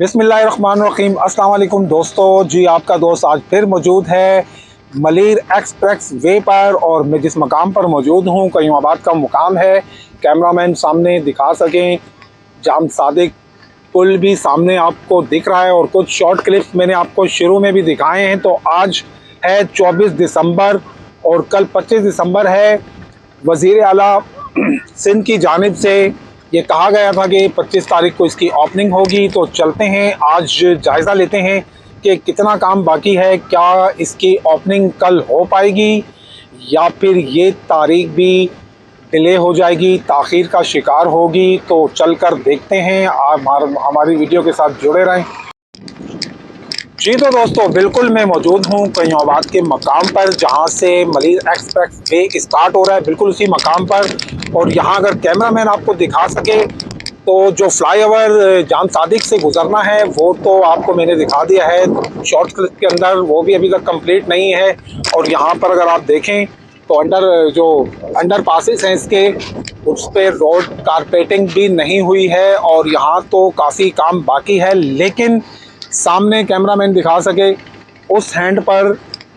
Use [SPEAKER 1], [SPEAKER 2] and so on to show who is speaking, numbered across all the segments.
[SPEAKER 1] बिस्मिल्लाहिर्रहमानिर्रहीम। अस्सलाम वालेकुम दोस्तों, जी आपका दोस्त आज फिर मौजूद है मलिर एक्सप्रेस वे पर और मैं जिस मकाम पर मौजूद हूँ कयूमाबाद का मुकाम है। कैमरामैन सामने दिखा सकें, जाम सादिक पुल भी सामने आपको दिख रहा है और कुछ शॉर्ट क्लिप्स मैंने आपको शुरू में भी दिखाए हैं। तो आज है 24 दिसंबर और कल 25 दिसंबर है। वज़ीर आला सिंध की जानिब से ये कहा गया था कि 25 तारीख को इसकी ओपनिंग होगी। तो चलते हैं, आज जायज़ा लेते हैं कि कितना काम बाकी है, क्या इसकी ओपनिंग कल हो पाएगी या फिर ये तारीख भी डिले हो जाएगी, ताख़ीर का शिकार होगी। तो चलकर देखते हैं, हमारी वीडियो के साथ जुड़े रहें। जी तो दोस्तों, बिल्कुल मैं मौजूद हूँ कयूमाबाद के मकाम पर जहाँ से मलिर एक्सप्रेस वे स्टार्ट हो रहा है, बिल्कुल उसी मकाम पर। और यहाँ अगर कैमरामैन आपको दिखा सके तो जो फ्लाईओवर जाम सादिक से गुजरना है वो तो आपको मैंने दिखा दिया है शॉर्ट क्लिप के अंदर, वो भी अभी तक कंप्लीट नहीं है। और यहाँ पर अगर आप देखें तो अंडर पासेस हैं इसके, उस पर रोड कारपेटिंग भी नहीं हुई है और यहाँ तो काफ़ी काम बाकी है। लेकिन सामने कैमरामैन दिखा सके उस हैंड पर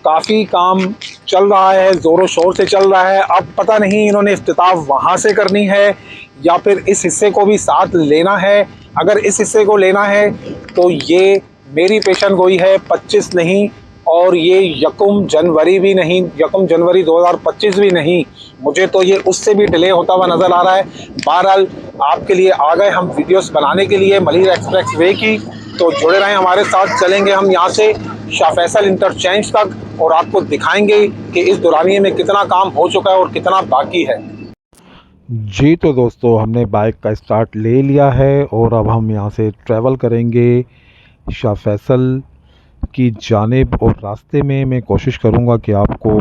[SPEAKER 1] काफ़ी काम चल रहा है, ज़ोरों शोर से चल रहा है। अब पता नहीं इन्होंने इफ्तिताह वहाँ से करनी है या फिर इस हिस्से को भी साथ लेना है। अगर इस हिस्से को लेना है तो ये मेरी पेशन गोई है 25 नहीं, और ये यकम जनवरी भी नहीं, यकम जनवरी 2025 भी नहीं। मुझे तो ये उससे भी डिले होता हुआ नज़र आ रहा है। बहरहाल आपके लिए आ गए हम वीडियोस बनाने के लिए मलिर एक्सप्रेस वे की, तो जुड़े रहें हमारे साथ। चलेंगे हम यहाँ से शाह फैसल इंटरचेंज तक और आपको दिखाएंगे कि इस दौरानिए में कितना काम हो चुका है और कितना बाकी है।
[SPEAKER 2] जी तो दोस्तों, हमने बाइक का स्टार्ट ले लिया है और अब हम यहाँ से ट्रैवल करेंगे शाह फैसल की जानिब। और रास्ते में मैं कोशिश करूँगा कि आपको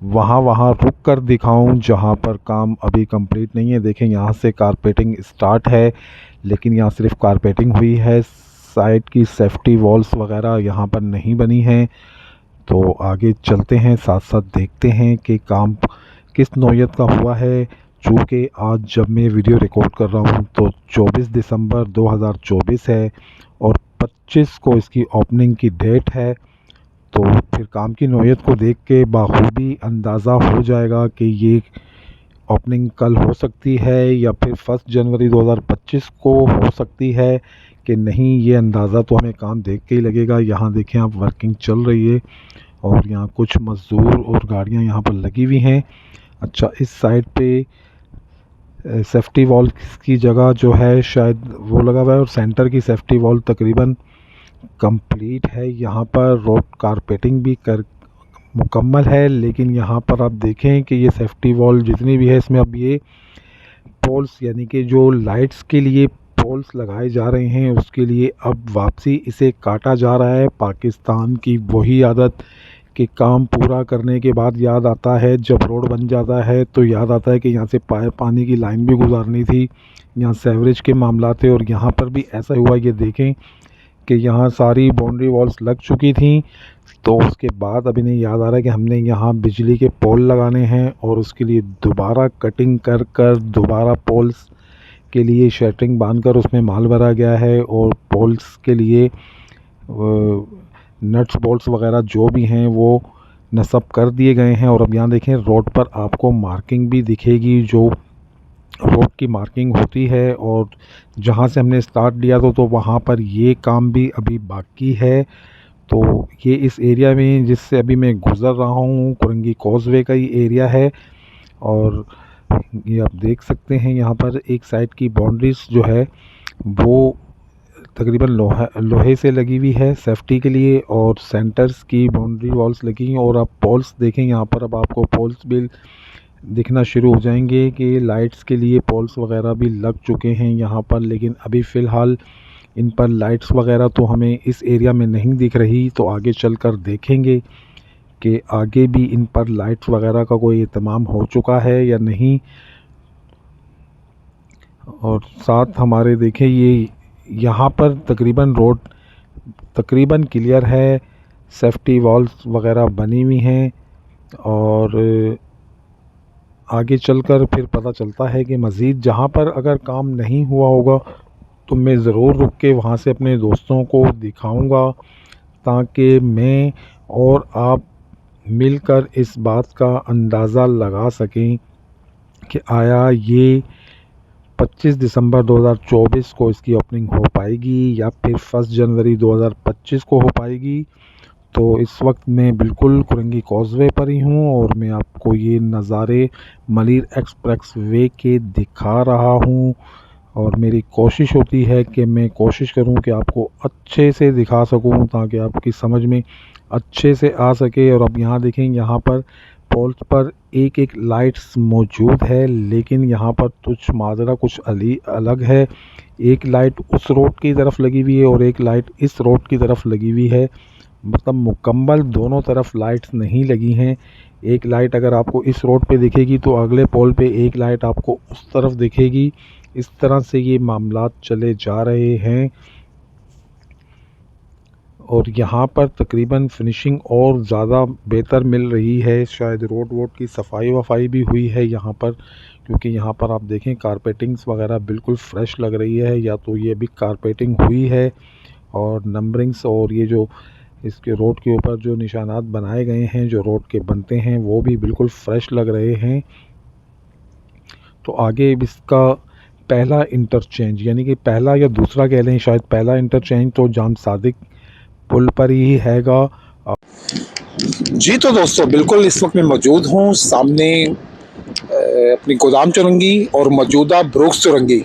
[SPEAKER 2] वहाँ रुक कर दिखाऊँ जहाँ पर काम अभी कंप्लीट नहीं है। देखें, यहाँ से कारपेटिंग स्टार्ट है लेकिन यहाँ सिर्फ कारपेटिंग हुई है, साइड की सेफ्टी वॉल्स वगैरह यहाँ पर नहीं बनी हैं। तो आगे चलते हैं, साथ साथ देखते हैं कि काम किस नौयत का हुआ है। चूँकि आज जब मैं वीडियो रिकॉर्ड कर रहा हूँ तो 24 दिसंबर 2024 है और 25 को इसकी ओपनिंग की डेट है। तो फिर काम की नौयत को देख के बाखूबी अंदाज़ा हो जाएगा कि ये ओपनिंग कल हो सकती है या फिर 1 जनवरी 2025 को हो सकती है कि नहीं। ये अंदाज़ा तो हमें काम देख के ही लगेगा। यहाँ देखें आप, वर्किंग चल रही है और यहाँ कुछ मज़दूर और गाड़ियाँ यहाँ पर लगी हुई हैं। अच्छा, इस साइड पे सेफ्टी वॉल की जगह जो है शायद वो लगा हुआ है और सेंटर की सेफ्टी वॉल तकरीबन कंप्लीट है। यहाँ पर रोड कारपेटिंग भी कर मुकम्मल है, लेकिन यहाँ पर आप देखें कि ये सेफ्टी वॉल जितनी भी है इसमें अब ये पोल्स यानी कि जो लाइट्स के लिए पोल्स लगाए जा रहे हैं उसके लिए अब वापसी इसे काटा जा रहा है। पाकिस्तान की वही आदत कि काम पूरा करने के बाद याद आता है, जब रोड बन जाता है तो याद आता है कि यहाँ से पानी की लाइन भी गुजारनी थी, यहाँ सेवरेज के मामला थे। और यहाँ पर भी ऐसा हुआ, ये देखें कि यहाँ सारी बाउंड्री वॉल्स लग चुकी थी। तो उसके बाद अभी नहीं याद आ रहा है कि हमने यहाँ बिजली के पोल लगाने हैं और उसके लिए दोबारा कटिंग कर कर दोबारा पोल्स के लिए शटरिंग बांधकर उसमें माल भरा गया है और पोल्स के लिए नट्स बोल्ट्स वगैरह जो भी हैं वो नस्ब कर दिए गए हैं। और अब यहाँ देखें, रोड पर आपको मार्किंग भी दिखेगी, जो रोड की मार्किंग होती है। और जहाँ से हमने स्टार्ट लिया तो वहाँ पर ये काम भी अभी बाकी है। तो ये इस एरिया में जिससे अभी मैं गुज़र रहा हूँ कुरंगी कॉजवे का ही एरिया है। और ये आप देख सकते हैं यहाँ पर एक साइड की बाउंड्रीज जो है वो तकरीबन लोहे से लगी हुई है सेफ्टी के लिए, और सेंटर्स की बाउंड्री वॉल्स लगी हैं। और आप पोल्स देखें, यहाँ पर अब आपको पोल्स भी दिखना शुरू हो जाएंगे कि लाइट्स के लिए पोल्स वगैरह भी लग चुके हैं यहाँ पर। लेकिन अभी फ़िलहाल इन पर लाइट्स वगैरह तो हमें इस एरिया में नहीं दिख रही। तो आगे चलकर देखेंगे कि आगे भी इन पर लाइट्स वगैरह का कोई एहतमाम हो चुका है या नहीं। और साथ हमारे देखें, ये यहाँ पर तकरीबन रोड तकरीबन क्लियर है, सेफ्टी वॉल्स वगैरह बनी हुई हैं। और आगे चलकर फिर पता चलता है कि मज़ीद जहाँ पर अगर काम नहीं हुआ होगा तो मैं ज़रूर रुक के वहाँ से अपने दोस्तों को दिखाऊंगा, ताकि मैं और आप मिलकर इस बात का अंदाज़ा लगा सकें कि आया ये 25 दिसंबर 2024 को इसकी ओपनिंग हो पाएगी या फिर 1 जनवरी 2025 को हो पाएगी। तो इस वक्त मैं बिल्कुल कुरंगी कॉजवे पर ही हूँ और मैं आपको ये नज़ारे मलिर एक्सप्रेस वे के दिखा रहा हूँ, और मेरी कोशिश होती है कि मैं कोशिश करूँ कि आपको अच्छे से दिखा सकूँ ताकि आपकी समझ में अच्छे से आ सके। और अब यहाँ देखें, यहाँ पर पोल्स पर एक एक लाइट्स मौजूद है, लेकिन यहाँ पर कुछ माजरा कुछ अलग है। एक लाइट उस रोड की तरफ लगी हुई है और एक लाइट इस रोड की तरफ लगी हुई है, मतलब मुकम्मल दोनों तरफ लाइट्स नहीं लगी हैं। एक लाइट अगर आपको इस रोड पे दिखेगी तो अगले पोल पे एक लाइट आपको उस तरफ दिखेगी। इस तरह से ये मामलात चले जा रहे हैं, और यहाँ पर तकरीबन फिनिशिंग और ज़्यादा बेहतर मिल रही है। शायद रोड की सफाई वफाई भी हुई है यहाँ पर, क्योंकि यहाँ पर आप देखें कारपेटिंग्स वगैरह बिल्कुल फ्रेश लग रही है, या तो ये भी कारपेटिंग हुई है, और नंबरिंग्स और ये जो इसके रोड के ऊपर जो निशानात बनाए गए हैं जो रोड के बनते हैं वो भी बिल्कुल फ्रेश लग रहे हैं। तो आगे इसका पहला इंटरचेंज, यानी कि पहला या दूसरा कह लें, शायद पहला इंटरचेंज तो जाम सादिक पुल पर ही हैगा।
[SPEAKER 1] जी तो दोस्तों, बिल्कुल इस वक्त मैं मौजूद हूँ सामने अपनी गोदाम चुरंगी और मौजूदा ब्रुक्स चुरंगी,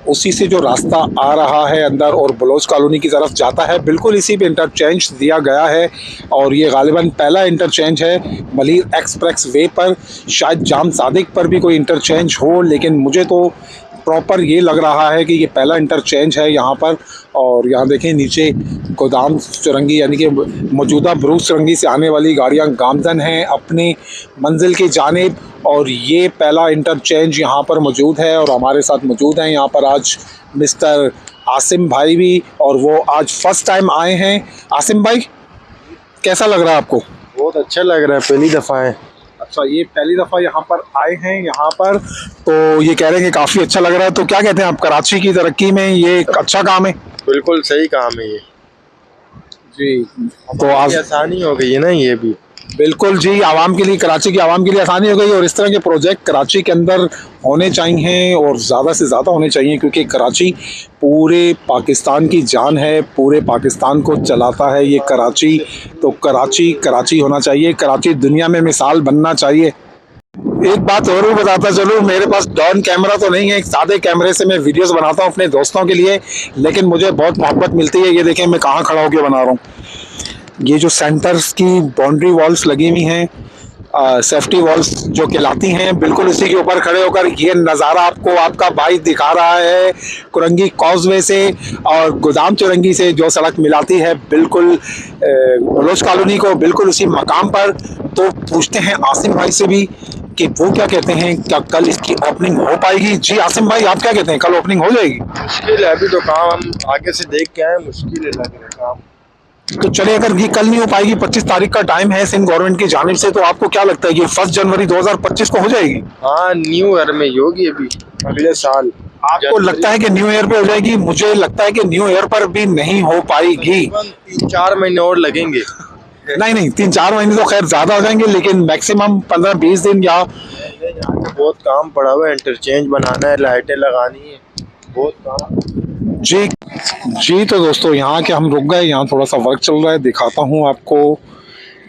[SPEAKER 1] उसी से जो रास्ता आ रहा है अंदर और बलोच कॉलोनी की तरफ जाता है, बिल्कुल इसी पे इंटरचेंज दिया गया है। और ये गालिबन पहला इंटरचेंज है मलिर एक्सप्रेस वे पर। शायद जाम सादिक पर भी कोई इंटरचेंज हो, लेकिन मुझे तो प्रॉपर ये लग रहा है कि ये पहला इंटरचेंज है यहाँ पर। और यहाँ देखें नीचे गोदाम चुरंगी यानी कि मौजूदा ब्रुक्स चुरंगी से आने वाली गाड़ियाँ गामजन हैं अपनी मंजिल की जानिब, और ये पहला इंटरचेंज यहाँ पर मौजूद है। और हमारे साथ मौजूद हैं यहाँ पर आज मिस्टर आसिम भाई भी, और वो आज फर्स्ट टाइम आए हैं। आसिम भाई, कैसा लग रहा है आपको?
[SPEAKER 3] बहुत अच्छा लग रहा है, पहली दफ़ा है।
[SPEAKER 1] अच्छा, ये पहली दफ़ा यहाँ पर आए हैं यहाँ पर, तो ये कह रहे हैं कि काफ़ी अच्छा लग रहा है। तो क्या कहते हैं आप, कराची की तरक्की में ये एक अच्छा काम है?
[SPEAKER 3] बिल्कुल सही काम है ये
[SPEAKER 1] जी। तो आज
[SPEAKER 3] आसानी हो गई है ना, ये भी
[SPEAKER 1] बिल्कुल जी, आवाम के लिए, कराची की आवाम के लिए आसानी हो गई। और इस तरह के प्रोजेक्ट कराची के अंदर होने चाहिए और ज़्यादा से ज़्यादा होने चाहिए, क्योंकि कराची पूरे पाकिस्तान की जान है, पूरे पाकिस्तान को चलाता है ये कराची। तो कराची होना चाहिए, कराची दुनिया में मिसाल बनना चाहिए। एक बात और भी बताता चलूँ, मेरे पास डॉन कैमरा तो नहीं है, एक सादे कैमरे से मैं वीडियोस बनाता हूँ अपने दोस्तों के लिए, लेकिन मुझे बहुत मोहब्बत मिलती है। ये देखें मैं कहाँ खड़ा होकर बना रहा हूँ। ये जो सेंटर्स की बाउंड्री वॉल्स लगी हुई हैं, सेफ्टी वॉल्स जो कहलाती हैं, बिल्कुल इसी के ऊपर खड़े होकर ये नज़ारा आपको आपका भाई दिखा रहा है कुरंगी कॉजवे से और गोदाम चुरंगी से जो सड़क मिलाती है बिल्कुल बलोच कॉलोनी को, बिल्कुल उसी मकाम पर। तो पूछते हैं आसिम भाई से भी कि वो क्या कहते हैं, क्या कल इसकी ओपनिंग हो पाएगी? जी आसिम भाई, आप क्या कहते हैं, कल ओपनिंग हो जाएगी?
[SPEAKER 3] मुश्किल है, अभी तो काम हम आगे से देख के आए, मुश्किल है लग रहा है काम।
[SPEAKER 1] तो चले, अगर ये कल नहीं हो पाएगी, 25 तारीख का टाइम है सिंध गवर्नमेंट की जानिब से, तो आपको क्या लगता है कि 1 जनवरी 2025 को हो जाएगी?
[SPEAKER 3] हाँ, न्यू ईयर में होगी, अभी अगले साल।
[SPEAKER 1] आपको लगता है कि न्यू ईयर पे हो जाएगी? मुझे लगता है कि न्यू ईयर पर भी नहीं हो पाएगी।
[SPEAKER 3] 3-4 महीने और लगेंगे।
[SPEAKER 1] नहीं, 3-4 महीने तो खैर ज्यादा हो जाएंगे, लेकिन मैक्सिमम 15-20 दिन या
[SPEAKER 3] बहुत काम पड़ा हुआ है, इंटरचेंज बनाना है, लाइटें लगानी है, बहुत काम।
[SPEAKER 1] जी तो दोस्तों, यहाँ के हम रुक गए, यहाँ थोड़ा सा वर्क चल रहा है, दिखाता हूँ आपको।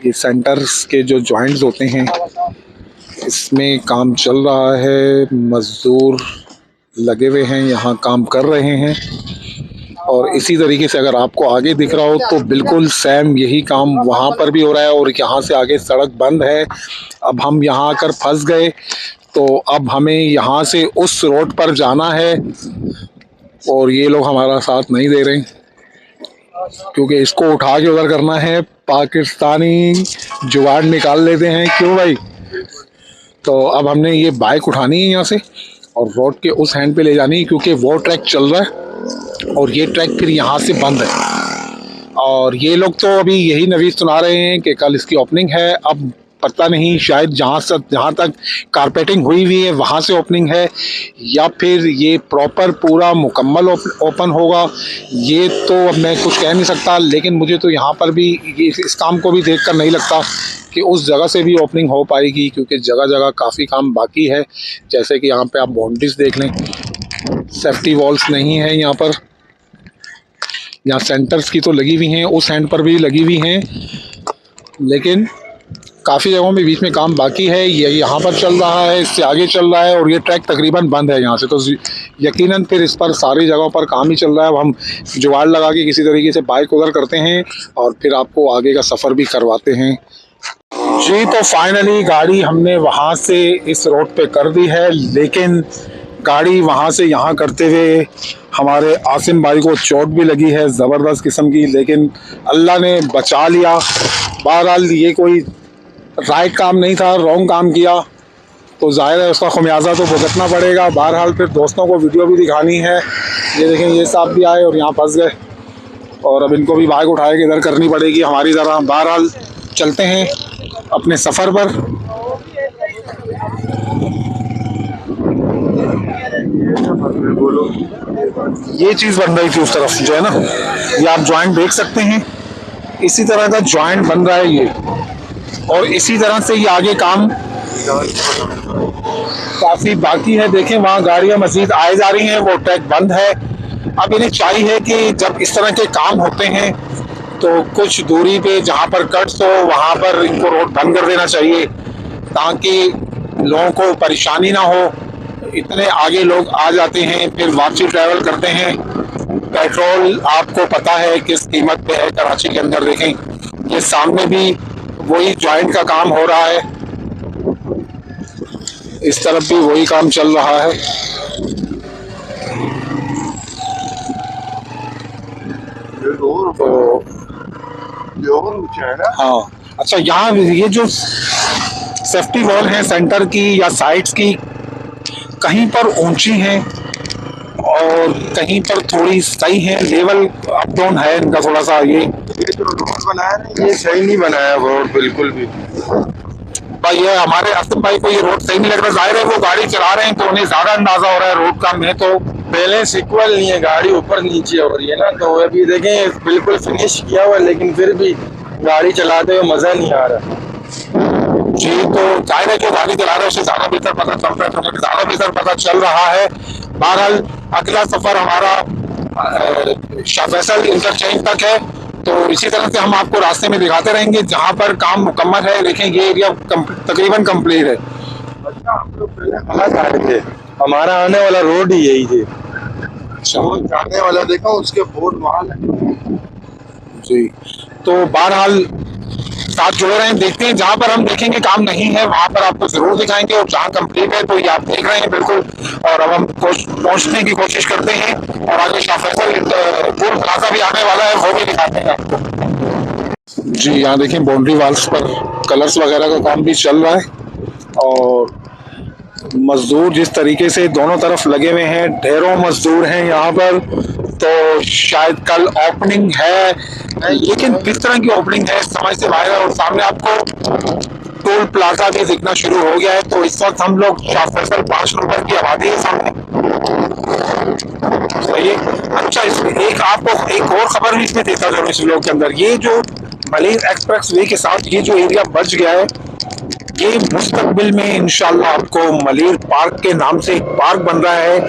[SPEAKER 1] ये सेंटर्स के जो जॉइंट्स होते हैं इसमें काम चल रहा है, मजदूर लगे हुए हैं, यहाँ काम कर रहे हैं। और इसी तरीके से अगर आपको आगे दिख रहा हो तो बिल्कुल सेम यही काम वहाँ पर भी हो रहा है, और यहाँ से आगे सड़क बंद है। अब हम यहाँ आकर फंस गए, तो अब हमें यहाँ से उस रोड पर जाना है, और ये लोग हमारा साथ नहीं दे रहे क्योंकि इसको उठा के उधर करना है, पाकिस्तानी जुगाड़ निकाल लेते हैं। क्यों भाई? तो अब हमने ये बाइक उठानी है यहाँ से और रोड के उस हैंड पे ले जानी है, क्योंकि वो ट्रैक चल रहा है और ये ट्रैक फिर यहाँ से बंद है। और ये लोग तो अभी यही नवीस सुना रहे हैं कि कल इसकी ओपनिंग है। अब पता नहीं, शायद जहाँ तक कारपेटिंग हुई हुई है वहाँ से ओपनिंग है, या फिर ये प्रॉपर पूरा मुकम्मल ओपन होगा, ये तो अब मैं कुछ कह नहीं सकता। लेकिन मुझे तो यहाँ पर भी इस काम को भी देखकर नहीं लगता कि उस जगह से भी ओपनिंग हो पाएगी, क्योंकि जगह जगह काफ़ी काम बाकी है। जैसे कि यहाँ पे आप बाउंड्रीज देख लें, सेफ्टी वॉल्स नहीं है यहाँ पर। यहाँ सेंटर्स की तो लगी हुई हैं, उस एंड पर भी लगी हुई हैं, लेकिन काफ़ी जगहों में बीच में काम बाकी है। ये यहाँ पर चल रहा है, इससे आगे चल रहा है, और ये ट्रैक तकरीबन बंद है यहाँ से, तो यकीनन फिर इस पर सारी जगहों पर काम ही चल रहा है। अब हम जुगाड़ लगा के किसी तरीके से बाइक उधर करते हैं और फिर आपको आगे का सफ़र भी करवाते हैं। जी, तो फाइनली गाड़ी हमने वहाँ से इस रोड पे कर दी है, लेकिन गाड़ी वहाँ से यहाँ करते हुए हमारे आसिम भाई को चोट भी लगी है ज़बरदस्त किस्म की, लेकिन अल्लाह ने बचा लिया। बहरहाल ये कोई राइट काम नहीं था, रॉन्ग काम किया तो जाहिर है उसका खमियाजा तो भुगतना पड़ेगा। बहरहाल फिर दोस्तों को वीडियो भी दिखानी है। ये देखें, ये साहब भी आए और यहाँ फंस गए, और अब इनको भी बाइक उठाए के इधर करनी पड़ेगी हमारी तरह। बहरहाल चलते हैं अपने सफ़र पर। ये चीज़ बन रही थी उस तरफ जो है ना, ये आप जॉइंट देख सकते हैं, इसी तरह का जॉइंट बन रहा है ये, और इसी तरह से ये आगे काम काफ़ी बाकी है। देखें वहाँ गाड़ियाँ मज़ीद आए जा रही हैं, वो ट्रैक बंद है। अब इन्हें चाहिए कि जब इस तरह के काम होते हैं तो कुछ दूरी पे जहाँ पर कट्स हो वहाँ पर इनको रोड बंद कर देना चाहिए, ताकि लोगों को परेशानी ना हो। इतने आगे लोग आ जाते हैं, फिर वापसी ट्रैवल करते हैं। पेट्रोल आपको पता है किस कीमत पे है कराची के अंदर। देखें ये सामने भी वही जॉइंट का काम हो रहा है, इस तरफ भी वही काम चल रहा है। तो हाँ, अच्छा, यहाँ ये जो सेफ्टी वॉल है सेंटर की या साइड्स की, कहीं पर ऊंची हैं और कहीं पर थोड़ी सही है, लेवल अप डाउन है इनका थोड़ा सा। ये जो रोड बनाया ना, ये सही नहीं बनाया रोड बिल्कुल भी। भाई ये हमारे आसिम भाई को ये रोड सही नहीं लग रहा। जाहिर है वो गाड़ी चला रहे हैं तो उन्हें ज्यादा अंदाजा हो रहा है रोड का। मैं तो
[SPEAKER 3] बैलेंस इक्वल नहीं है, गाड़ी ऊपर नीचे हो रही है ना, तो अभी देखें बिल्कुल फिनिश किया हुआ है, लेकिन फिर भी गाड़ी चलाते हुए मजा नहीं आ रहा।
[SPEAKER 1] जी, तो जाहिर है जो गाड़ी चला रहा है उससे ज्यादा बेहतर पता चल रहा है, तो ज्यादा बेहतर पता चल रहा है। बहरहाल अगला सफर हमारा शाह फैसल इंटरचेंज तक है, तो इसी तरह से हम आपको रास्ते में दिखाते रहेंगे जहाँ पर काम मुकम्मल है। देखें ये एरिया तकरीबन कंप्लीट है।
[SPEAKER 3] अच्छा, हम लोग पहले कहाँ जा रहे थे, हमारा आने वाला रोड ही यही थे। अच्छा, जाने वाला देखा उसके बोर्ड वहाँ लगे।
[SPEAKER 1] जी, तो बहरहाल साथ जुड़े रहें, देखते हैं जहाँ पर हम देखेंगे काम नहीं है वहाँ पर आपको जरूर दिखाएंगे, और जहाँ कंप्लीट है तो ये आप देख रहे हैं बिल्कुल। और अब हम पहुँचने की कोशिश करते हैं, और आगे शाह फैसल टोल प्लाजा भी आने वाला है, वो भी दिखाते हैं आपको। जी, यहाँ देखें बाउंड्री वाल्स पर कलर्स वगैरह का काम भी चल रहा है, और मजदूर जिस तरीके से दोनों तरफ लगे हुए हैं, ढेरों मजदूर हैं यहाँ पर। तो शायद कल ओपनिंग है, लेकिन किस तरह की ओपनिंग है समझ से बाहर है। और सामने आपको टोल प्लाजा भी दिखना शुरू हो गया है। तो इस वक्त हम लोग शाह फैसल 5 नंबर की आबादी है सामने, सही है। अच्छा, इसमें एक आपको एक और खबर भी इसमें देता हूँ इस व्लॉग के अंदर। ये जो मलिर एक्सप्रेस वे के साथ ये जो एरिया बच गया है, ये मुस्तकबिल में इंशाल्लाह आपको मलिर पार्क के नाम से एक पार्क बन रहा है,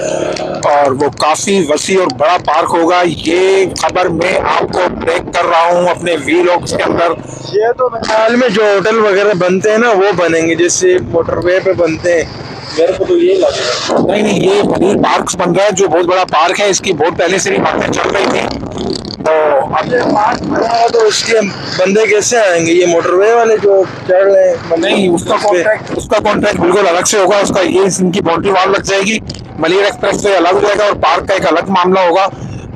[SPEAKER 1] और वो काफी वसी और बड़ा पार्क होगा। ये खबर मैं आपको ब्रेक कर रहा हूँ अपने वीलॉग्स के अंदर।
[SPEAKER 3] ये तो हाल में जो होटल वगैरह बनते हैं ना, वो बनेंगे जैसे मोटरवे पे बनते हैं। मेरे को तो ये लगा
[SPEAKER 1] नहीं, ये मलिर पार्क बन रहा है जो बहुत बड़ा पार्क है। इसकी बहुत पहले से भी बातें चल रही थी। तो
[SPEAKER 3] अब ये पार्क बना तो उसके बंदे कैसे आएंगे, ये मोटरवे वाले जो चढ़ रहे हैं?
[SPEAKER 1] नहीं, उसका कॉन्ट्रैक्ट बिल्कुल अलग से होगा। उसका ये इनकी बाउंड्री वॉल लग जाएगी, मलिर एक्सप्रेस वे अलग हो जाएगा, और पार्क का एक अलग मामला होगा।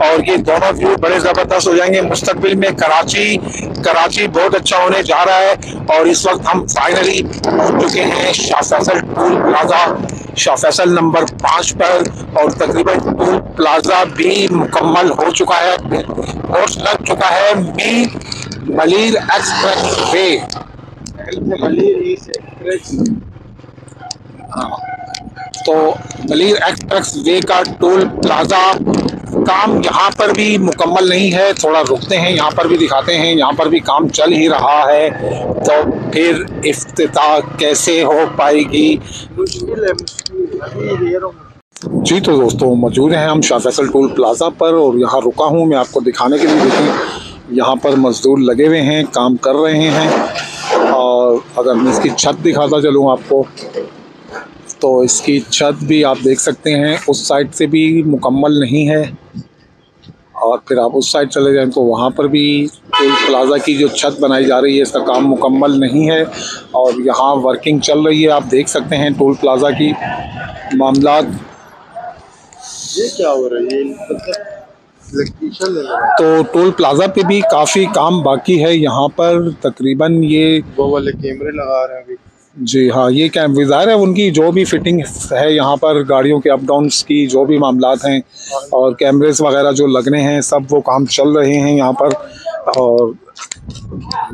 [SPEAKER 1] और ये दोनों व्यू बड़े जबरदस्त हो जाएंगे मुस्तकबिल में। कराची बहुत अच्छा होने जा रहा है। और इस वक्त हम फाइनली पहुंच चुके हैं Shah Faisal toll plaza, Shah Faisal number 5 पर, और तकरीबन टोल प्लाजा भी मुकम्मल हो चुका है और लग चुका है मलिर एक्सप्रेस वे। तो मलीर एक्सप्रेस वे का टोल प्लाजा काम यहाँ पर भी मुकम्मल नहीं है, थोड़ा रुकते हैं, यहाँ पर भी दिखाते हैं, यहाँ पर भी काम चल ही रहा है। तो फिर इफ्तिताह कैसे हो पाएगी। जी तो दोस्तों मौजूद हैं हम शाह फैसल टोल प्लाजा पर और यहाँ रुका हूँ मैं आपको दिखाने के लिए। देखें यहाँ पर मजदूर लगे हुए हैं, काम कर रहे हैं। और अगर मैं इसकी छत दिखाता चलूँ आपको तो इसकी छत भी आप देख सकते हैं उस साइड से भी मुकम्मल नहीं है। और फिर आप उस साइड चले जाएं तो वहाँ पर भी टोल प्लाज़ा की जो छत बनाई जा रही है इसका काम मुकम्मल नहीं है और यहाँ वर्किंग चल रही है। आप देख सकते हैं टोल प्लाज़ा की मामलात।
[SPEAKER 3] ये क्या हो रहा है,
[SPEAKER 1] तो टोल प्लाज़ा पे भी काफ़ी काम बाकी है यहाँ पर। तकरीबन ये
[SPEAKER 3] वो वाले कैमरे लगा रहे हैं अभी।
[SPEAKER 1] जी हाँ, ये कैमरे ज़ाहिर है उनकी जो भी फिटिंग है यहाँ पर गाड़ियों के अप डाउन्स की जो भी मामलात हैं और कैमरेस वगैरह जो लगने हैं सब वो काम चल रहे हैं यहाँ पर। और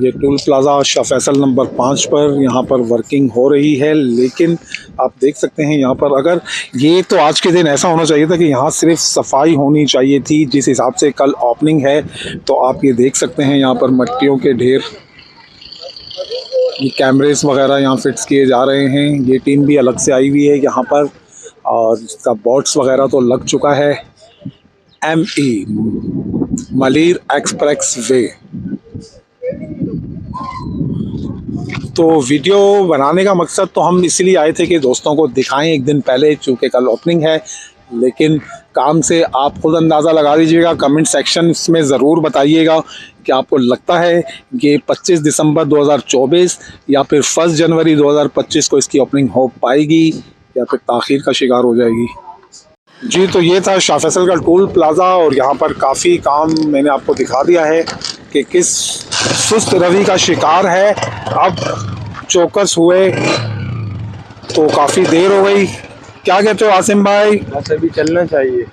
[SPEAKER 1] ये toll plaza Shah Faisal number 5 पर यहाँ पर वर्किंग हो रही है। लेकिन आप देख सकते हैं यहाँ पर अगर ये तो आज के दिन ऐसा होना चाहिए था कि यहाँ सिर्फ सफाई होनी चाहिए थी। जिस हिसाब से कल ओपनिंग है तो आप ये देख सकते हैं यहाँ पर मट्टियों के ढेर, ये कैमरेस वगैरह यहाँ फिट्स किए जा रहे हैं। ये टीम भी अलग से आई हुई है यहाँ पर और इसका बोर्ड्स वगैरह तो लग चुका है। ME Malir express way. तो वीडियो बनाने का मकसद तो हम इसलिए आए थे कि दोस्तों को दिखाएं एक दिन पहले, चूँकि कल ओपनिंग है। लेकिन काम से आप खुद अंदाज़ा लगा लीजिएगा, कमेंट सेक्शन में ज़रूर बताइएगा कि आपको लगता है कि 25 दिसंबर 2024 या फिर 1 जनवरी 2025 को इसकी ओपनिंग हो पाएगी या फिर ताख़ीर का शिकार हो जाएगी। जी तो ये था शाह फैसल का टोल प्लाज़ा और यहाँ पर काफ़ी काम मैंने आपको दिखा दिया है कि किस सुस्त रवि का शिकार है। अब चौकस हुए तो काफ़ी देर हो गई। क्या कहते हो आसिम भाई?
[SPEAKER 3] बस अभी चलना चाहिए।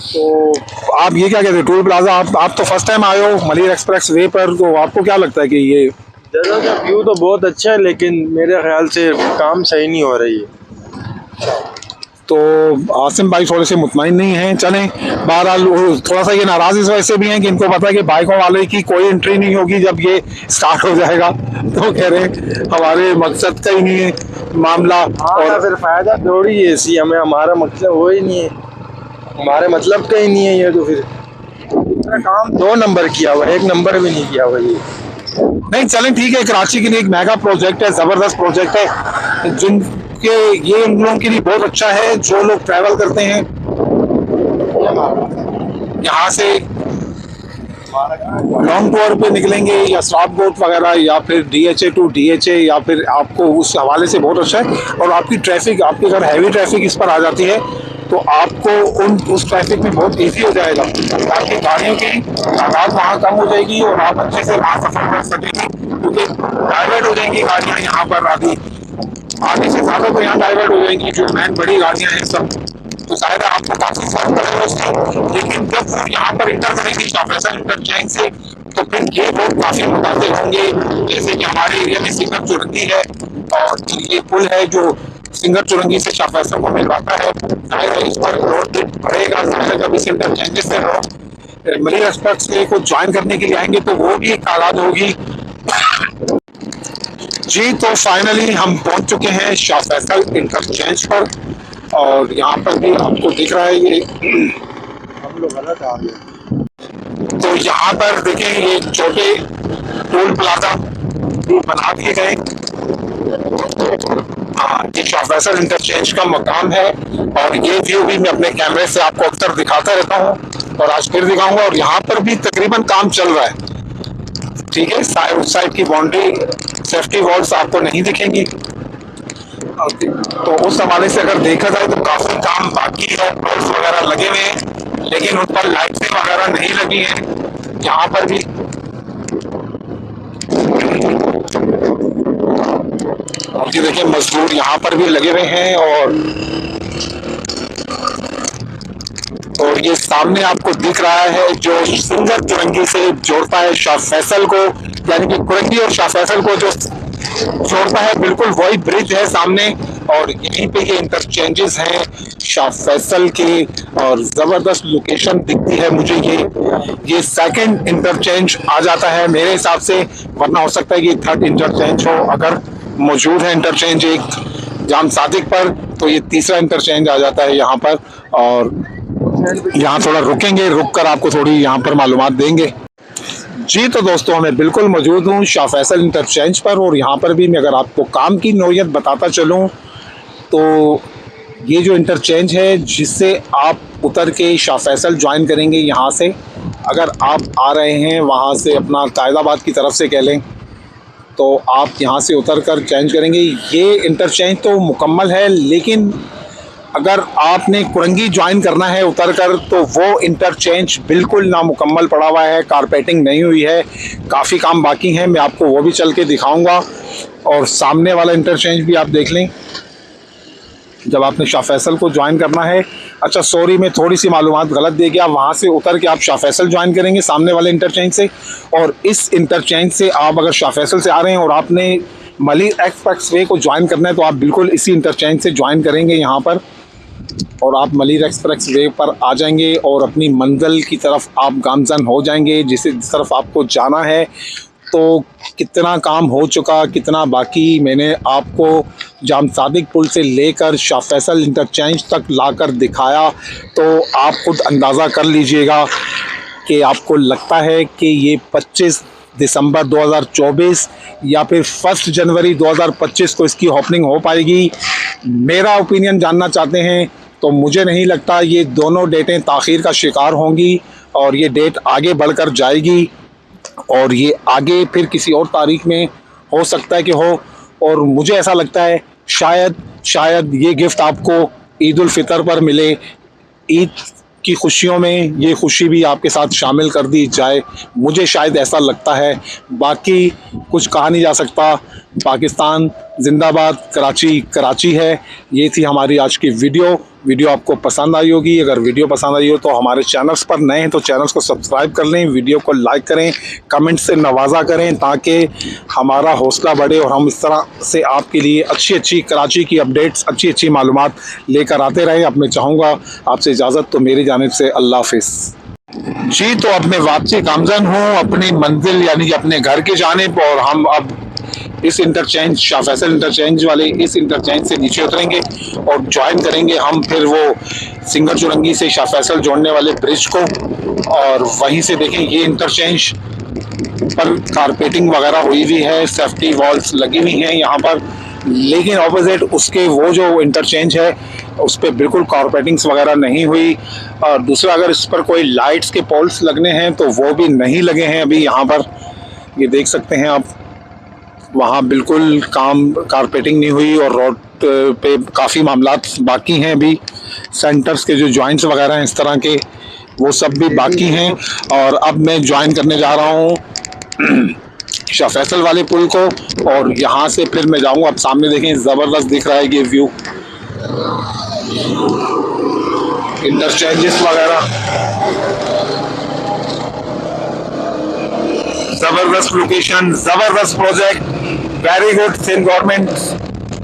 [SPEAKER 1] तो आप ये क्या कहते हैं टोल प्लाज़ा, आप तो फर्स्ट टाइम आए हो मलीर एक्सप्रेस वे पर, तो आपको क्या लगता है कि ये
[SPEAKER 3] जगह का व्यू तो बहुत अच्छा है लेकिन मेरे ख्याल से काम सही नहीं हो रही है।
[SPEAKER 1] तो आसिम भाई थोड़े से मुतमईन नहीं हैं। चलें, बहरहाल थोड़ा सा ये नाराज़ इस वजह से भी हैं कि इनको पता है कि बाइकों वाले की कोई एंट्री नहीं होगी जब ये स्टार्ट हो जाएगा। तो कह रहे हैं हमारे मकसद का ही नहीं है मामला।
[SPEAKER 3] और फिर फ़ायदा थोड़ी है इसी, हमें हमारा मतलब वो ही नहीं है, हमारे मतलब का ही नहीं है ये। तो फिर काम 2 नंबर किया हुआ है, 1 नंबर भी नहीं किया हुआ ये।
[SPEAKER 1] नहीं चलें ठीक है, कराची के लिए एक मेगा प्रोजेक्ट है, ज़बरदस्त प्रोजेक्ट है जिनके ये इन लोगों के लिए बहुत अच्छा है। जो लोग ट्रैवल करते हैं यहाँ से लॉन्ग टूर पे निकलेंगे या स्टॉप गोट वगैरह या फिर DHA टू DHA या फिर आपको उस हवाले से बहुत अच्छा है। और आपकी ट्रैफिक, आपकी अगर हैवी ट्रैफिक इस पर आ जाती है तो आपको उस ट्रैफिक में बहुत इजी हो जाएगा। आपकी गाड़ियों की तादाद वहाँ कम हो जाएगी और आप अच्छे से वहाँ सफर कर सकेंगे क्योंकि डाइवर्ट हो जाएंगी गाड़ियाँ यहाँ पर आगे से ज़्यादा तो यहाँ डाइवर्ट हो जाएंगी जो मैन बड़ी गाड़ियाँ हैं सब। तो शायद आपको काफ़ी फर्क पड़ेगा उससे। लेकिन जब वो यहाँ पर इंटर करेंगे शाह फैसल इंटरचेंज से तो फिर ये रोड काफ़ी मुतासिर होंगे। जैसे कि हमारे एरिया में सिंगर चुरंगी है और ये पुल है जो सिंगर चुरंगी से शाह फैसल को मिलवाता है। शायद इस पर रोड बढ़ेगा, शायद जब इस इंटरचेंजेस से लोग मलीर एक्सप्रेस वे को ज्वाइन करने के लिए आएंगे तो वो भी एक तादाद होगी। जी तो फाइनली हम पहुंच चुके हैं शाह फैसल इंटरचेंज पर और यहाँ पर भी आपको दिख रहा है ये
[SPEAKER 3] हम लोग गलत आ गए।
[SPEAKER 1] तो यहाँ पर देखें ये छोटे टोल प्लाजा भी बना दिए गए। हाँ, ये शाह फैसल इंटरचेंज का मकाम है और ये व्यू भी मैं अपने कैमरे से आपको अक्सर दिखाता रहता हूँ और आज फिर दिखाऊंगा। और यहाँ पर भी तकरीबन काम चल रहा है। ठीक है, उस साइड की बाउंड्री सेफ्टी वॉल्स आपको नहीं दिखेंगी। तो उस हवाले से अगर देखा जाए तो काफी काम बाकी है, पोल्स वगैरह लगे हुए हैं लेकिन उन पर लाइटें वगैरह नहीं लगी हैं। यहाँ पर भी ये देखिए मजदूर यहाँ पर भी लगे हुए हैं और ये सामने आपको दिख रहा है जो सिंगर चुरंगी से जोड़ता है शाह फैसल को, यानी कि कुरंगी और शाह फैसल को जो जोड़ता है, बिल्कुल वही ब्रिज है सामने। और यहीं पे ये इंटरचेंजेस हैं शाह फैसल के, और जबरदस्त लोकेशन दिखती है मुझे। ये सेकंड इंटरचेंज आ जाता है मेरे हिसाब से, वरना हो सकता है कि थर्ड इंटरचेंज हो। अगर मौजूद है इंटरचेंज एक जाम सादिक पर, तो ये तीसरा इंटरचेंज आ जाता है यहाँ पर। और यहाँ थोड़ा रुकेंगे, रुक कर आपको थोड़ी यहाँ पर मालूमात देंगे। जी तो दोस्तों, मैं बिल्कुल मौजूद हूँ शाह फैसल इंटरचेंज पर, और यहाँ पर भी मैं अगर आपको काम की नौयत बताता चलूँ तो ये जो इंटरचेंज है जिससे आप उतर के शाह फैसल ज्वाइन करेंगे यहाँ से, अगर आप आ रहे हैं वहाँ से अपना कायदाबाद की तरफ से कह लें, तो आप यहाँ से उतर कर चेंज करेंगे। ये इंटरचेंज तो मुकम्मल है, लेकिन अगर आपने कुरंगी ज्वाइन करना है उतर कर, तो वो इंटरचेंज बिल्कुल नामुकम्मल पड़ा हुआ है, कारपेटिंग नहीं हुई है, काफ़ी काम बाकी हैं। मैं आपको वो भी चल के दिखाऊंगा। और सामने वाला इंटरचेंज भी आप देख लें जब आपने शाह फैसल को ज्वाइन करना है। अच्छा सॉरी, मैं थोड़ी सी मालूमात गलत दे गया। वहाँ से उतर के आप शाह फैसल ज्वाइन करेंगे सामने वाले इंटरचेंज से, और इस इंटरचेंज से आप अगर शाह फैसल से आ रहे हैं और आपने मलिर एक्सप्रेस वे को ज्वाइन करना है, तो आप बिल्कुल इसी इंटरचेंज से ज्वाइन करेंगे यहाँ पर, और आप मलिर एक्सप्रेस वे पर आ जाएंगे और अपनी मंजिल की तरफ आप गामजन हो जाएंगे, जिस तरफ आपको जाना है। तो कितना काम हो चुका, कितना बाकी, मैंने आपको जाम सादिक पुल से लेकर शाह फैसल इंटरचेंज तक लाकर दिखाया, तो आप खुद अंदाज़ा कर लीजिएगा कि आपको लगता है कि ये 25 दिसंबर 2024 या फिर 1 जनवरी 2025 को इसकी ओपनिंग हो पाएगी। मेरा ओपिनियन जानना चाहते हैं तो मुझे नहीं लगता। ये दोनों डेटें ताख़ीर का शिकार होंगी और ये डेट आगे बढ़कर जाएगी, और ये आगे फिर किसी और तारीख में हो सकता है कि हो। और मुझे ऐसा लगता है शायद ये गिफ्ट आपको ईद उल फितर पर मिले, ईद की खुशियों में ये खुशी भी आपके साथ शामिल कर दी जाए, मुझे शायद ऐसा लगता है। बाकी कुछ कहा नहीं जा सकता। पाकिस्तान जिंदाबाद, कराची कराची है। ये थी हमारी आज की वीडियो आपको पसंद आई होगी। अगर वीडियो पसंद आई हो तो हमारे चैनल्स पर नए हैं तो चैनल्स को सब्सक्राइब कर लें, वीडियो को लाइक करें, कमेंट से नवाजा करें, ताकि हमारा हौसला बढ़े और हम इस तरह से आपके लिए अच्छी कराची की अपडेट्स, अच्छी मालूमात लेकर आते रहें। अब मैं चाहूँगा आपसे इजाज़त, तो मेरी जानिब से अल्लाह हाफिज़। जी तो अब मैं वापसी गामजन हूँ अपनी मंजिल यानी कि अपने घर की जानिब, और हम अब इस इंटरचेंज शाह फैसल इंटरचेंज वाले इस इंटरचेंज से नीचे उतरेंगे और ज्वाइन करेंगे हम फिर वो सिंगर चुरंगी से शाह फैसल जोड़ने वाले ब्रिज को। और वहीं से देखें ये इंटरचेंज पर कारपेटिंग वगैरह हुई हुई है, सेफ्टी वॉल्स लगी हुई हैं यहाँ पर, लेकिन ऑपोजिट उसके वो जो इंटरचेंज है उस पर बिल्कुल कारपेटिंग्स वगैरह नहीं हुई। और दूसरा, अगर इस पर कोई लाइट्स के पोल्स लगने हैं तो वो भी नहीं लगे हैं अभी यहाँ पर, ये देख सकते हैं आप। वहाँ बिल्कुल कारपेटिंग नहीं हुई, और रोड पे काफ़ी मामलात बाकी हैं अभी। सेंटर्स के जो जॉइंट्स वगैरह हैं इस तरह के, वो सब भी बाकी हैं। और अब मैं ज्वाइन करने जा रहा हूँ शाह फैसल वाले पुल को, और यहाँ से फिर मैं जाऊँगा। अब सामने देखें, ज़बरदस्त दिख रहा है ये व्यू, इंटरचेंजेस वगैरह, जबरदस्त लोकेशन, जबरदस्त project, very good Sindh government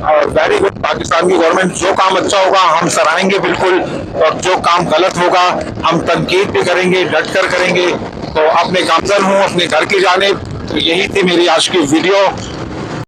[SPEAKER 1] और वेरी गुड पाकिस्तान की गवर्नमेंट। जो काम अच्छा होगा हम सराहेंगे बिल्कुल, और जो काम गलत होगा हम तनकीद भी करेंगे, डट कर करेंगे। तो अपने गामजन हूँ अपने घर की जानिब। तो यही थी मेरी आज की वीडियो।